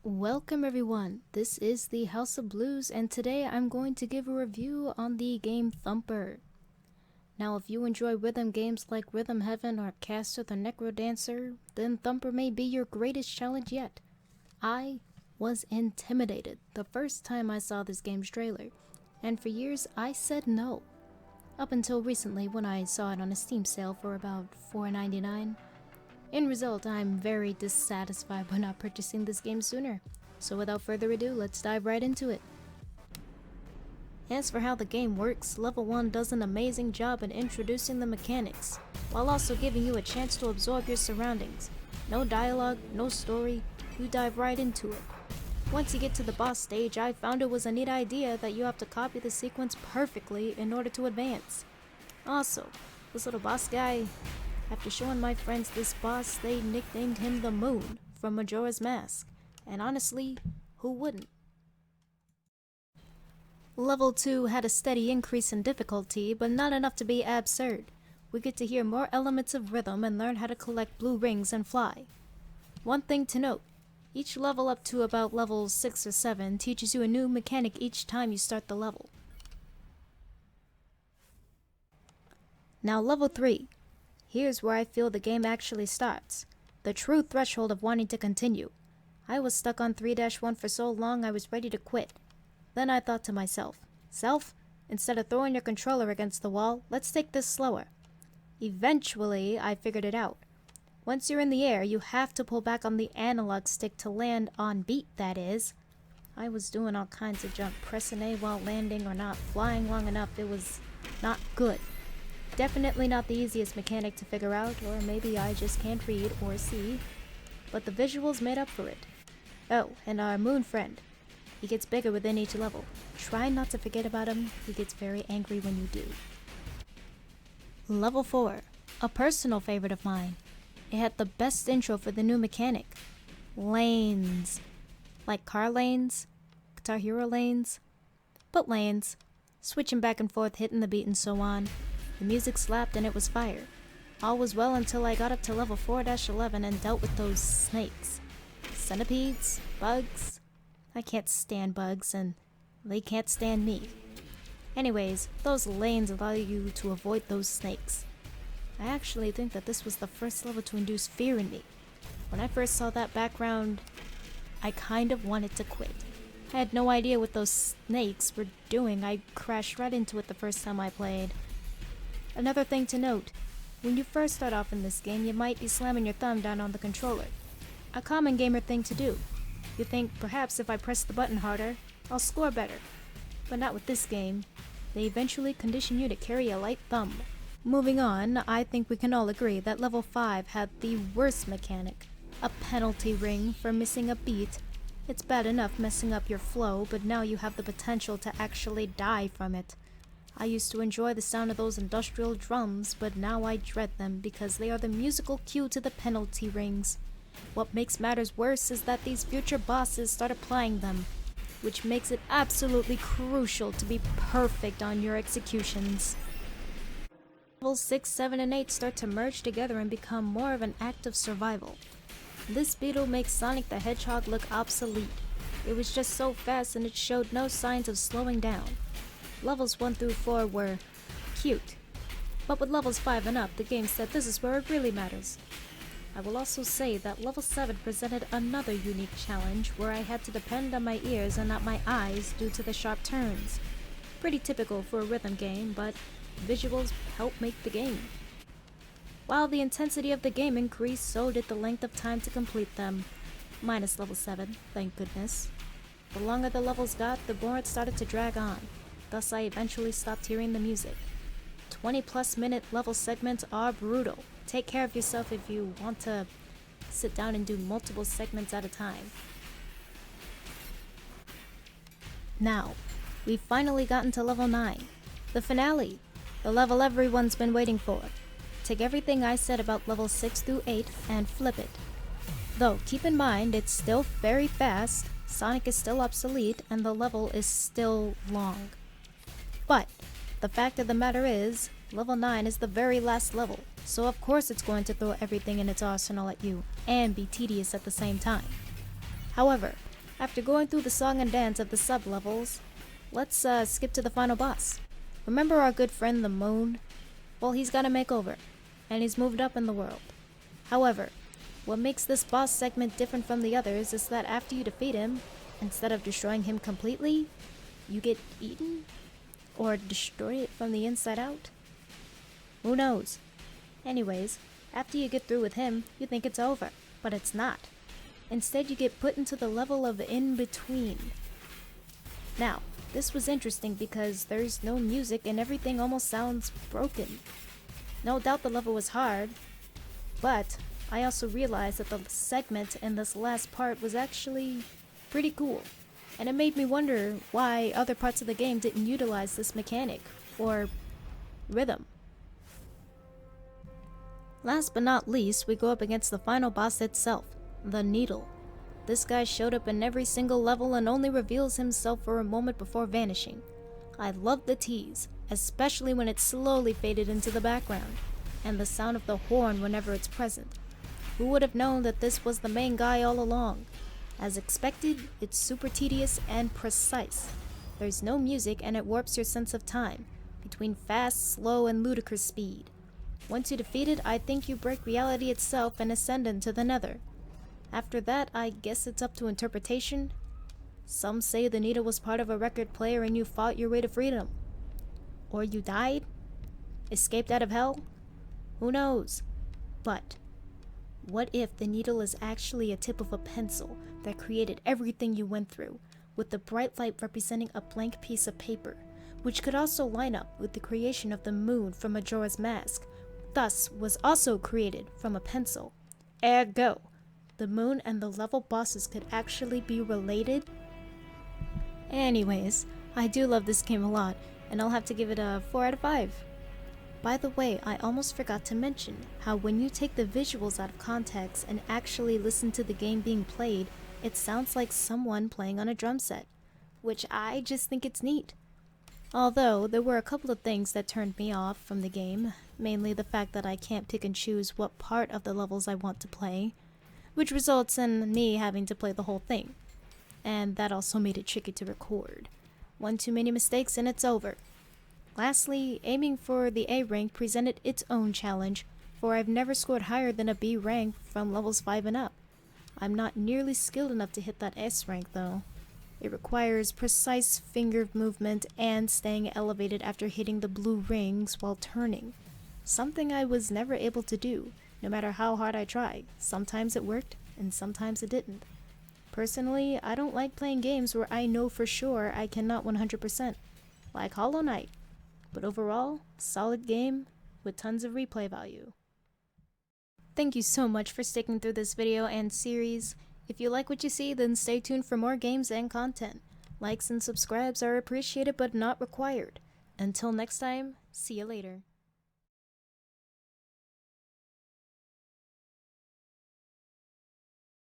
Welcome everyone, this is the House of Blues and today I'm going to give a review on the game Thumper. Now if you enjoy rhythm games like Rhythm Heaven or Caster the Necrodancer, then Thumper may be your greatest challenge yet. I was intimidated the first time I saw this game's trailer, and for years I said no. Up until recently when I saw it on a Steam sale for about $4.99. In result, I'm very dissatisfied by not purchasing this game sooner. So without further ado, let's dive right into it. As for how the game works, Level 1 does an amazing job in introducing the mechanics, while also giving you a chance to absorb your surroundings. No dialogue, no story, you dive right into it. Once you get to the boss stage, I found it was a neat idea that you have to copy the sequence perfectly in order to advance. Also, this little boss guy, after showing my friends this boss, they nicknamed him the Moon from Majora's Mask, and honestly, who wouldn't? Level 2 had a steady increase in difficulty, but not enough to be absurd. We get to hear more elements of rhythm and learn how to collect blue rings and fly. One thing to note, each level up to about level 6 or 7 teaches you a new mechanic each time you start the level. Now level 3. Here's where I feel the game actually starts. The true threshold of wanting to continue. I was stuck on 3-1 for so long I was ready to quit. Then I thought to myself, instead of throwing your controller against the wall, let's take this slower. Eventually, I figured it out. Once you're in the air, you have to pull back on the analog stick to land on beat, that is. I was doing all kinds of jump, pressing A while landing or not flying long enough. It was not good. Definitely not the easiest mechanic to figure out, or maybe I just can't read or see, but the visuals made up for it. Oh, and our moon friend. He gets bigger within each level. Try not to forget about him, he gets very angry when you do. Level 4, a personal favorite of mine. It had the best intro for the new mechanic. Lanes. Like car lanes, Guitar Hero lanes, but lanes. Switching back and forth, hitting the beat and so on. The music slapped and it was fire. All was well until I got up to level 4-11 and dealt with those snakes. Centipedes? Bugs? I can't stand bugs and they can't stand me. Anyways, those lanes allow you to avoid those snakes. I actually think that this was the first level to induce fear in me. When I first saw that background, I kind of wanted to quit. I had no idea what those snakes were doing. I crashed right into it the first time I played. Another thing to note, when you first start off in this game, you might be slamming your thumb down on the controller. A common gamer thing to do. You think, perhaps if I press the button harder, I'll score better. But not with this game. They eventually condition you to carry a light thumb. Moving on, I think we can all agree that level 5 had the worst mechanic. A penalty ring for missing a beat. It's bad enough messing up your flow, but now you have the potential to actually die from it. I used to enjoy the sound of those industrial drums, but now I dread them because they are the musical cue to the penalty rings. What makes matters worse is that these future bosses start applying them, which makes it absolutely crucial to be perfect on your executions. Levels 6, 7, and 8 start to merge together and become more of an act of survival. This beetle makes Sonic the Hedgehog look obsolete. It was just so fast and it showed no signs of slowing down. Levels 1 through 4 were cute, but with levels 5 and up, the game said this is where it really matters. I will also say that level 7 presented another unique challenge where I had to depend on my ears and not my eyes due to the sharp turns. Pretty typical for a rhythm game, but visuals help make the game. While the intensity of the game increased, so did the length of time to complete them. Minus level 7, thank goodness. The longer the levels got, the more it started to drag on. Thus I eventually stopped hearing the music. 20+ minute level segments are brutal. Take care of yourself if you want to sit down and do multiple segments at a time. Now, we've finally gotten to level 9. The finale. The level everyone's been waiting for. Take everything I said about level 6 through 8 and flip it. Though, keep in mind it's still very fast, Sonic is still obsolete, and the level is still long. But the fact of the matter is, level 9 is the very last level, so of course it's going to throw everything in its arsenal at you, and be tedious at the same time. However, After going through the song and dance of the sub-levels, let's skip to the final boss. Remember our good friend the Moon? Well, he's got a makeover, and he's moved up in the world. However, what makes this boss segment different from the others is that after you defeat him, instead of destroying him completely, you get eaten? Or destroy it from the inside out? Who knows? Anyways, after you get through with him, you think it's over, but it's not. Instead, you get put into the level of in-between. Now, this was interesting because there's no music and everything almost sounds broken. No doubt the level was hard, but I also realized that the segment in this last part was actually pretty cool. And it made me wonder why other parts of the game didn't utilize this mechanic, or rhythm. Last but not least, we go up against the final boss itself, the Needle. This guy showed up in every single level and only reveals himself for a moment before vanishing. I love the tease, especially when it slowly faded into the background, and the sound of the horn whenever it's present. Who would have known that this was the main guy all along? As expected, it's super tedious and precise. There's no music and it warps your sense of time, between fast, slow, and ludicrous speed. Once you defeat it, I think you break reality itself and ascend into the Nether. After that, I guess it's up to interpretation. Some say the Needle was part of a record player and you fought your way to freedom. Or you died? Escaped out of hell? Who knows? But what if the Needle is actually a tip of a pencil that created everything you went through, with the bright light representing a blank piece of paper, which could also line up with the creation of the moon from Majora's Mask, thus was also created from a pencil. Ergo, the moon and the level bosses could actually be related? Anyways, I do love this game a lot, and I'll have to give it a 4 out of 5. By the way, I almost forgot to mention how when you take the visuals out of context and actually listen to the game being played, it sounds like someone playing on a drum set, which I just think it's neat. Although, there were a couple of things that turned me off from the game, mainly the fact that I can't pick and choose what part of the levels I want to play, which results in me having to play the whole thing. And that also made it tricky to record. One too many mistakes and it's over. Lastly, aiming for the A rank presented its own challenge, for I've never scored higher than a B rank from levels 5 and up. I'm not nearly skilled enough to hit that S rank though. It requires precise finger movement and staying elevated after hitting the blue rings while turning. Something I was never able to do, no matter how hard I tried. Sometimes it worked, and sometimes it didn't. Personally, I don't like playing games where I know for sure I cannot 100%, like Hollow Knight. But overall, solid game with tons of replay value. Thank you so much for sticking through this video and series. If you like what you see, then stay tuned for more games and content. Likes and subscribes are appreciated but not required. Until next time, see you later.